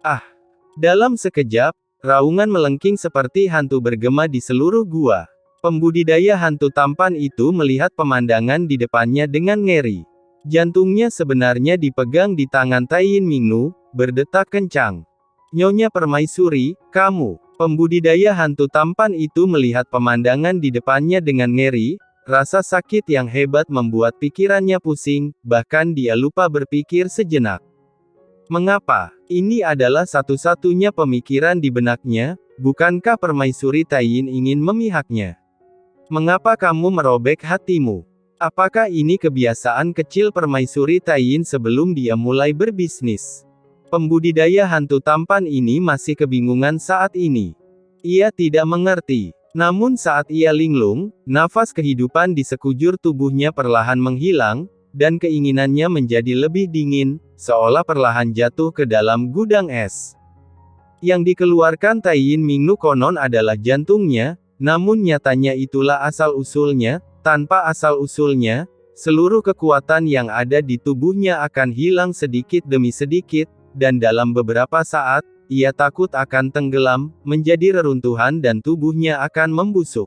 Ah! Dalam sekejap, raungan melengking seperti hantu bergema di seluruh gua. Pembudidaya hantu tampan itu melihat pemandangan di depannya dengan ngeri. Jantungnya sebenarnya dipegang di tangan Taiyin Mingnu, berdetak kencang. Nyonya Permaisuri, kamu. Pembudidaya hantu tampan itu melihat pemandangan di depannya dengan ngeri, rasa sakit yang hebat membuat pikirannya pusing, bahkan dia lupa berpikir sejenak. Mengapa? Ini adalah satu-satunya pemikiran di benaknya, bukankah Permaisuri Taiyin ingin memihaknya? Mengapa kamu merobek hatimu? Apakah ini kebiasaan kecil Permaisuri Taiyin sebelum dia mulai berbisnis? Pembudidaya hantu tampan ini masih kebingungan saat ini. Ia tidak mengerti. Namun saat ia linglung, nafas kehidupan di sekujur tubuhnya perlahan menghilang, dan keinginannya menjadi lebih dingin, seolah perlahan jatuh ke dalam gudang es. Yang dikeluarkan Taiyin Mingnu konon adalah jantungnya, namun nyatanya itulah asal-usulnya. Tanpa asal-usulnya, seluruh kekuatan yang ada di tubuhnya akan hilang sedikit demi sedikit, dan dalam beberapa saat, ia takut akan tenggelam, menjadi reruntuhan dan tubuhnya akan membusuk.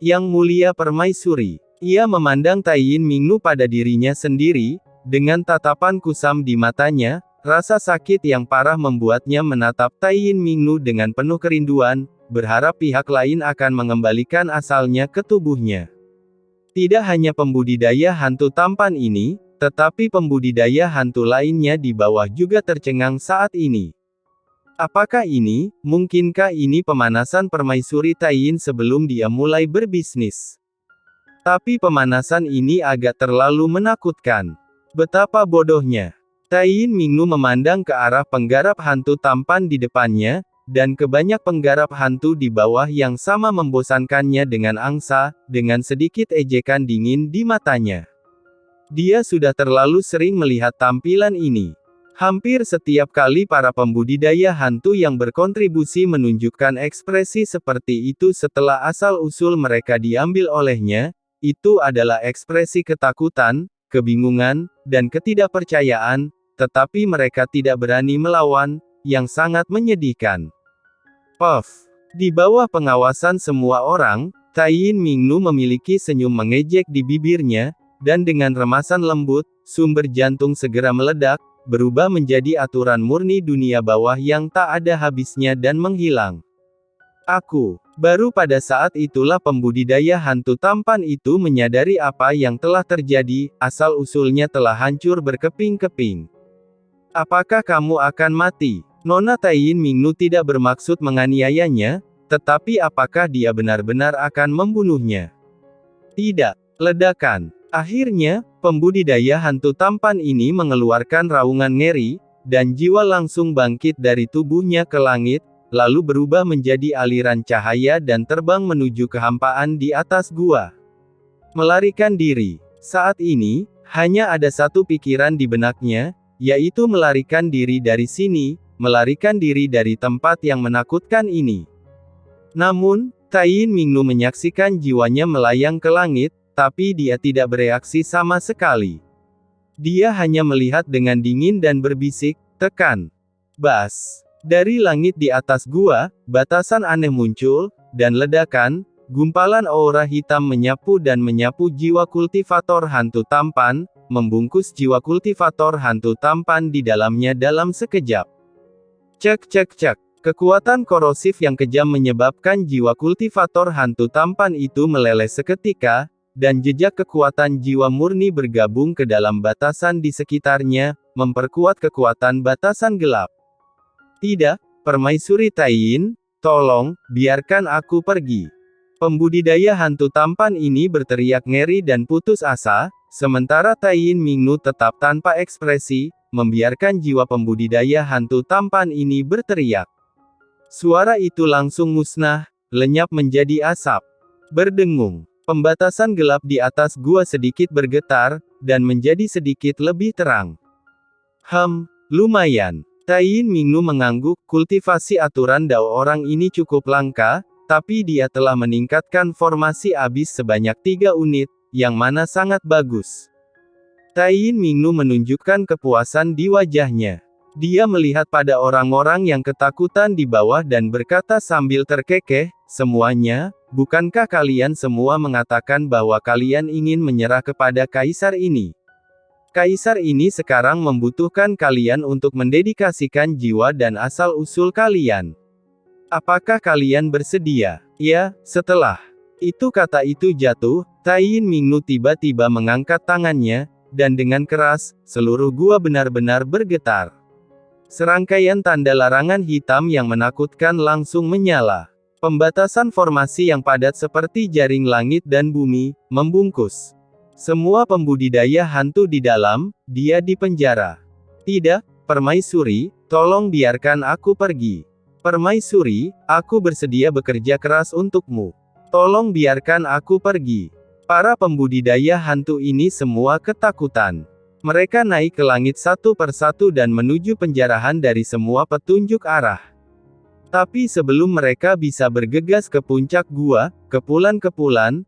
Yang Mulia Permaisuri, ia memandang Taiyin Mingnu pada dirinya sendiri, dengan tatapan kusam di matanya, rasa sakit yang parah membuatnya menatap Taiyin Mingnu dengan penuh kerinduan, berharap pihak lain akan mengembalikan asalnya ke tubuhnya. Tidak hanya pembudidaya hantu tampan ini, tetapi pembudidaya hantu lainnya di bawah juga tercengang saat ini. Apakah ini, mungkinkah ini pemanasan Permaisuri Taiyin sebelum dia mulai berbisnis? Tapi pemanasan ini agak terlalu menakutkan. Betapa bodohnya. Taiyin Mingnu memandang ke arah penggarap hantu tampan di depannya, dan ke banyak penggarap hantu di bawah yang sama membosankannya dengan angsa, dengan sedikit ejekan dingin di matanya. Dia sudah terlalu sering melihat tampilan ini. Hampir setiap kali para pembudidaya hantu yang berkontribusi menunjukkan ekspresi seperti itu setelah asal-usul mereka diambil olehnya, itu adalah ekspresi ketakutan, kebingungan, dan ketidakpercayaan, tetapi mereka tidak berani melawan, yang sangat menyedihkan. Puff. Di bawah pengawasan semua orang, Taiyin Mingnu memiliki senyum mengejek di bibirnya, dan dengan remasan lembut, sumber jantung segera meledak, berubah menjadi aturan murni dunia bawah yang tak ada habisnya dan menghilang. Baru pada saat itulah pembudidaya hantu tampan itu menyadari apa yang telah terjadi, asal-usulnya telah hancur berkeping-keping. Apakah kamu akan mati? Nona Taiyin Mingnu tidak bermaksud menganiayanya, tetapi apakah dia benar-benar akan membunuhnya? Tidak. Ledakan. Akhirnya, pembudidaya hantu tampan ini mengeluarkan raungan ngeri, dan jiwa langsung bangkit dari tubuhnya ke langit, lalu berubah menjadi aliran cahaya dan terbang menuju kehampaan di atas gua. Melarikan diri. Saat ini, hanya ada satu pikiran di benaknya, yaitu melarikan diri dari sini, melarikan diri dari tempat yang menakutkan ini. Namun, Taiyin Mingnu menyaksikan jiwanya melayang ke langit, tapi dia tidak bereaksi sama sekali. Dia hanya melihat dengan dingin dan berbisik, "Tekan." Bas. Dari langit di atas gua, batasan aneh muncul, dan ledakan, gumpalan aura hitam menyapu dan menyapu jiwa kultivator hantu tampan, membungkus jiwa kultivator hantu tampan di dalamnya dalam sekejap. Cek cek cek. Kekuatan korosif yang kejam menyebabkan jiwa kultivator hantu tampan itu meleleh seketika, dan jejak kekuatan jiwa murni bergabung ke dalam batasan di sekitarnya, memperkuat kekuatan batasan gelap. Tidak, Permaisuri Taiyin, tolong, biarkan aku pergi. Pembudidaya hantu tampan ini berteriak ngeri dan putus asa, sementara Taiyin Mingnu tetap tanpa ekspresi, membiarkan jiwa pembudidaya hantu tampan ini berteriak. Suara itu langsung musnah, lenyap menjadi asap. Berdengung. Pembatasan gelap di atas gua sedikit bergetar, dan menjadi sedikit lebih terang. Lumayan. Taiyin Mingnu mengangguk, kultivasi aturan Dao orang ini cukup langka, tapi dia telah meningkatkan formasi abis sebanyak 3 unit, yang mana sangat bagus. Taiyin Mingnu menunjukkan kepuasan di wajahnya. Dia melihat pada orang-orang yang ketakutan di bawah dan berkata sambil terkekeh, "Semuanya, bukankah kalian semua mengatakan bahwa kalian ingin menyerah kepada kaisar ini? Kaisar ini sekarang membutuhkan kalian untuk mendedikasikan jiwa dan asal-usul kalian. Apakah kalian bersedia?" Ya, setelah itu kata itu jatuh, Tai Mingnu tiba-tiba mengangkat tangannya, dan dengan keras, seluruh gua benar-benar bergetar. Serangkaian tanda larangan hitam yang menakutkan langsung menyala. Pembatasan formasi yang padat seperti jaring langit dan bumi, membungkus semua pembudidaya hantu di dalam, dia dipenjara. "Tidak, Permaisuri, tolong biarkan aku pergi. Permaisuri, aku bersedia bekerja keras untukmu. Tolong biarkan aku pergi." Para pembudidaya hantu ini semua ketakutan. Mereka naik ke langit satu persatu dan menuju penjarahan dari semua petunjuk arah. Tapi sebelum mereka bisa bergegas ke puncak gua, kepulan-kepulan,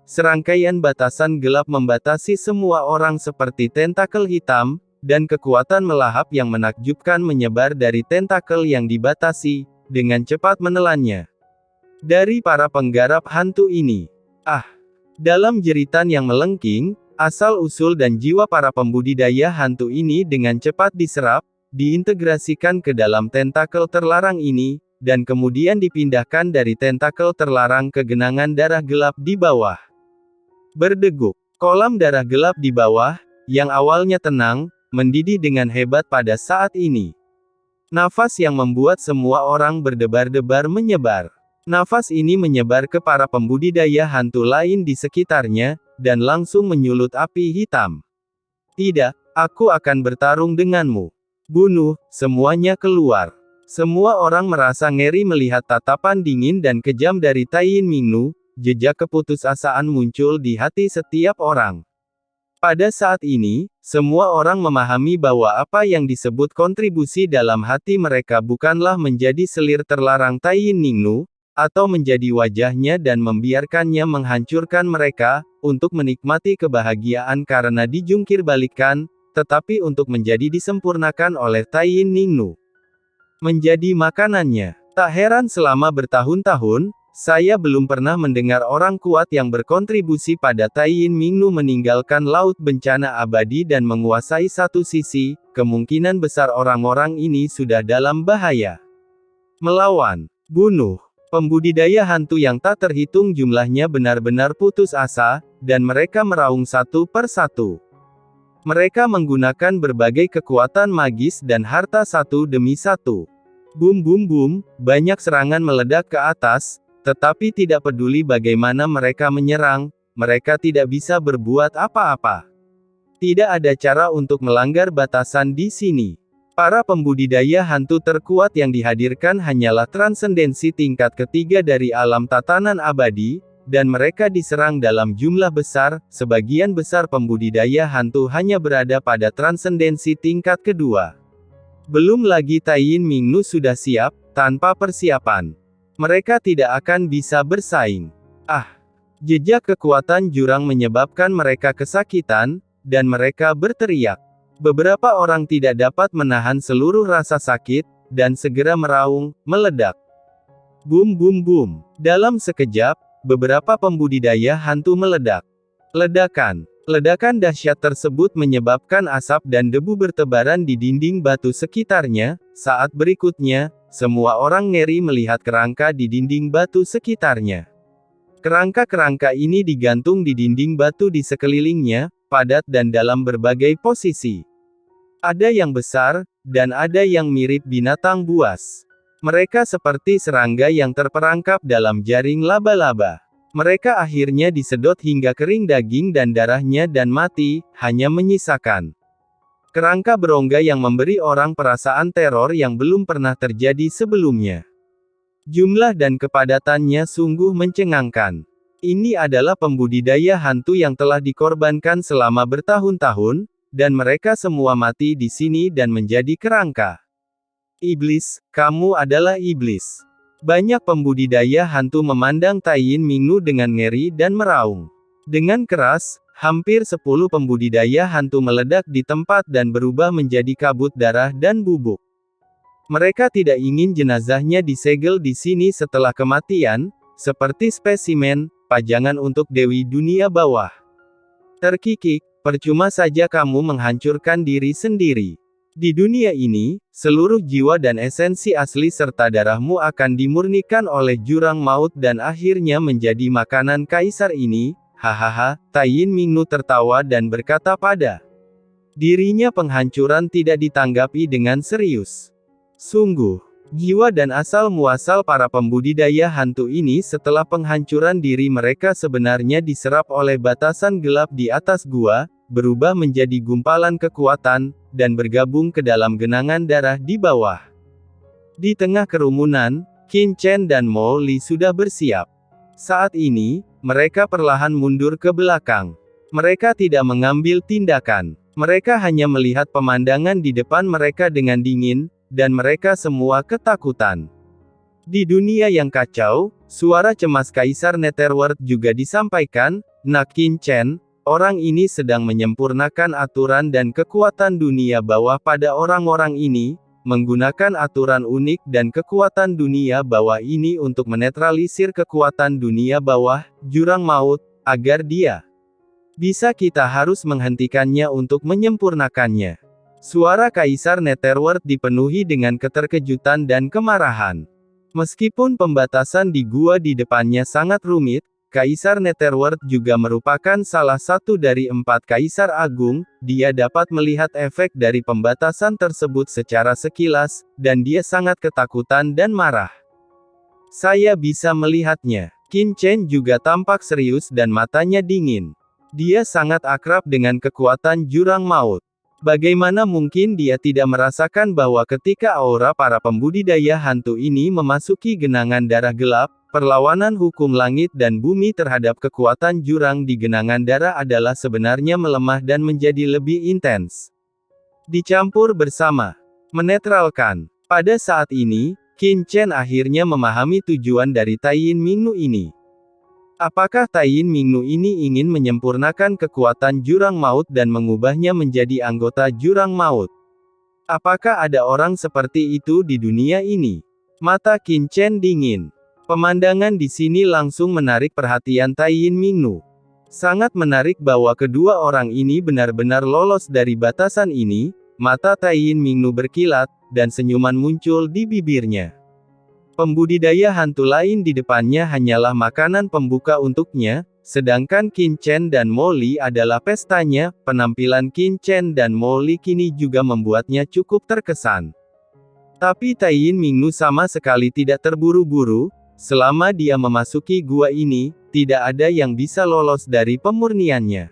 serangkaian batasan gelap membatasi semua orang seperti tentakel hitam, dan kekuatan melahap yang menakjubkan menyebar dari tentakel yang dibatasi, dengan cepat menelannya dari para penggarap hantu ini. Dalam jeritan yang melengking, asal-usul dan jiwa para pembudidaya hantu ini dengan cepat diserap, diintegrasikan ke dalam tentakel terlarang ini, dan kemudian dipindahkan dari tentakel terlarang ke genangan darah gelap di bawah. Berdeguk, kolam darah gelap di bawah, yang awalnya tenang, mendidih dengan hebat pada saat ini. Nafas yang membuat semua orang berdebar-debar menyebar. Nafas ini menyebar ke para pembudidaya hantu lain di sekitarnya, dan langsung menyulut api hitam. "Tidak, aku akan bertarung denganmu. Bunuh, semuanya keluar." Semua orang merasa ngeri melihat tatapan dingin dan kejam dari Tai Mingnu, jejak keputusasaan muncul di hati setiap orang. Pada saat ini, semua orang memahami bahwa apa yang disebut kontribusi dalam hati mereka bukanlah menjadi selir terlarang Tai Mingnu, atau menjadi wajahnya dan membiarkannya menghancurkan mereka, untuk menikmati kebahagiaan karena dijungkir balikan, tetapi untuk menjadi disempurnakan oleh Tai Mingnu. Menjadi makanannya. Tak heran selama bertahun-tahun, saya belum pernah mendengar orang kuat yang berkontribusi pada Tai Mingnu meninggalkan laut bencana abadi dan menguasai satu sisi, kemungkinan besar orang-orang ini sudah dalam bahaya. Melawan, bunuh. Pembudidaya hantu yang tak terhitung jumlahnya benar-benar putus asa, dan mereka meraung satu per satu. Mereka menggunakan berbagai kekuatan magis dan harta satu demi satu. Bum bum bum, banyak serangan meledak ke atas, tetapi tidak peduli bagaimana mereka menyerang, mereka tidak bisa berbuat apa-apa. Tidak ada cara untuk melanggar batasan di sini. Para pembudidaya hantu terkuat yang dihadirkan hanyalah transendensi tingkat ketiga dari alam tatanan abadi, dan mereka diserang dalam jumlah besar. Sebagian besar pembudidaya hantu hanya berada pada transendensi tingkat kedua. Belum lagi Tai Mingnu sudah siap, tanpa persiapan. Mereka tidak akan bisa bersaing. Jejak kekuatan jurang menyebabkan mereka kesakitan, dan mereka berteriak. Beberapa orang tidak dapat menahan seluruh rasa sakit, dan segera meraung, meledak. Bum bum bum. Dalam sekejap, beberapa pembudidaya hantu meledak. Ledakan dahsyat tersebut menyebabkan asap dan debu bertebaran di dinding batu sekitarnya. Saat berikutnya, semua orang ngeri melihat kerangka di dinding batu sekitarnya. Kerangka-kerangka ini digantung di dinding batu di sekelilingnya, padat dan dalam berbagai posisi. Ada yang besar, dan ada yang mirip binatang buas. Mereka seperti serangga yang terperangkap dalam jaring laba-laba. Mereka akhirnya disedot hingga kering daging dan darahnya dan mati, hanya menyisakan kerangka berongga yang memberi orang perasaan teror yang belum pernah terjadi sebelumnya. Jumlah dan kepadatannya sungguh mencengangkan. Ini adalah pembudidaya hantu yang telah dikorbankan selama bertahun-tahun, dan mereka semua mati di sini dan menjadi kerangka. Iblis, kamu adalah iblis. Banyak pembudidaya hantu memandang Tai Mingnu dengan ngeri dan meraung. Dengan keras, Hampir 10 pembudidaya hantu meledak di tempat dan berubah menjadi kabut darah dan bubuk. Mereka tidak ingin jenazahnya disegel di sini setelah kematian, seperti spesimen pajangan untuk Dewi Dunia Bawah. Terkikik, percuma saja kamu menghancurkan diri sendiri. Di dunia ini, seluruh jiwa dan esensi asli serta darahmu akan dimurnikan oleh jurang maut dan akhirnya menjadi makanan kaisar ini. Hahaha, Taiyin Mingnu tertawa dan berkata pada dirinya penghancuran tidak ditanggapi dengan serius. Sungguh, jiwa dan asal-muasal para pembudidaya hantu ini setelah penghancuran diri mereka sebenarnya diserap oleh batasan gelap di atas gua, berubah menjadi gumpalan kekuatan, dan bergabung ke dalam genangan darah di bawah. Di tengah kerumunan, Qin Chen dan Mo Li sudah bersiap. Saat ini, mereka perlahan mundur ke belakang. Mereka tidak mengambil tindakan. Mereka hanya melihat pemandangan di depan mereka dengan dingin, dan mereka semua ketakutan. Di dunia yang kacau, suara cemas Kaisar Netherworld juga disampaikan. Nak Qin Chen, orang ini sedang menyempurnakan aturan dan kekuatan dunia bawah pada orang-orang ini, menggunakan aturan unik dan kekuatan dunia bawah ini untuk menetralisir kekuatan dunia bawah, jurang maut, agar dia bisa kita harus menghentikannya untuk menyempurnakannya. Suara Kaisar Netherworld dipenuhi dengan keterkejutan dan kemarahan. Meskipun pembatasan di gua di depannya sangat rumit, Kaisar Netherworld juga merupakan salah satu dari 4 Kaisar Agung. Dia dapat melihat efek dari pembatasan tersebut secara sekilas, dan dia sangat ketakutan dan marah. Saya bisa melihatnya. Qin Chen juga tampak serius dan matanya dingin. Dia sangat akrab dengan kekuatan jurang maut. Bagaimana mungkin dia tidak merasakan bahwa ketika aura para pembudidaya hantu ini memasuki genangan darah gelap, perlawanan hukum langit dan bumi terhadap kekuatan jurang di genangan darah adalah sebenarnya melemah dan menjadi lebih intens. Dicampur bersama. Menetralkan. Pada saat ini, Qin Chen akhirnya memahami tujuan dari Taiyin Mingnu ini. Apakah Taiyin Mingnu ini ingin menyempurnakan kekuatan jurang maut dan mengubahnya menjadi anggota jurang maut? Apakah ada orang seperti itu di dunia ini? Mata Qin Chen dingin. Pemandangan di sini langsung menarik perhatian Taiyin Mingnu. Sangat menarik bahwa kedua orang ini benar-benar lolos dari batasan ini. Mata Taiyin Mingnu berkilat, dan senyuman muncul di bibirnya. Pembudidaya hantu lain di depannya hanyalah makanan pembuka untuknya, sedangkan Qin Chen dan Mo Li adalah pestanya. Penampilan Qin Chen dan Mo Li kini juga membuatnya cukup terkesan. Tapi Taiyin Mingnu sama sekali tidak terburu-buru. Selama dia memasuki gua ini, tidak ada yang bisa lolos dari pemurniannya.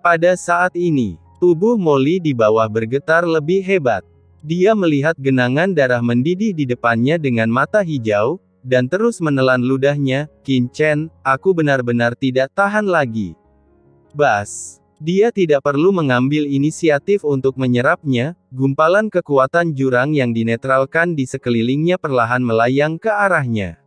Pada saat ini, tubuh Mo Li di bawah bergetar lebih hebat. Dia melihat genangan darah mendidih di depannya dengan mata hijau, dan terus menelan ludahnya. Qin Chen, aku benar-benar tidak tahan lagi. Bas. Dia tidak perlu mengambil inisiatif untuk menyerapnya. Gumpalan kekuatan jurang yang dinetralkan di sekelilingnya perlahan melayang ke arahnya.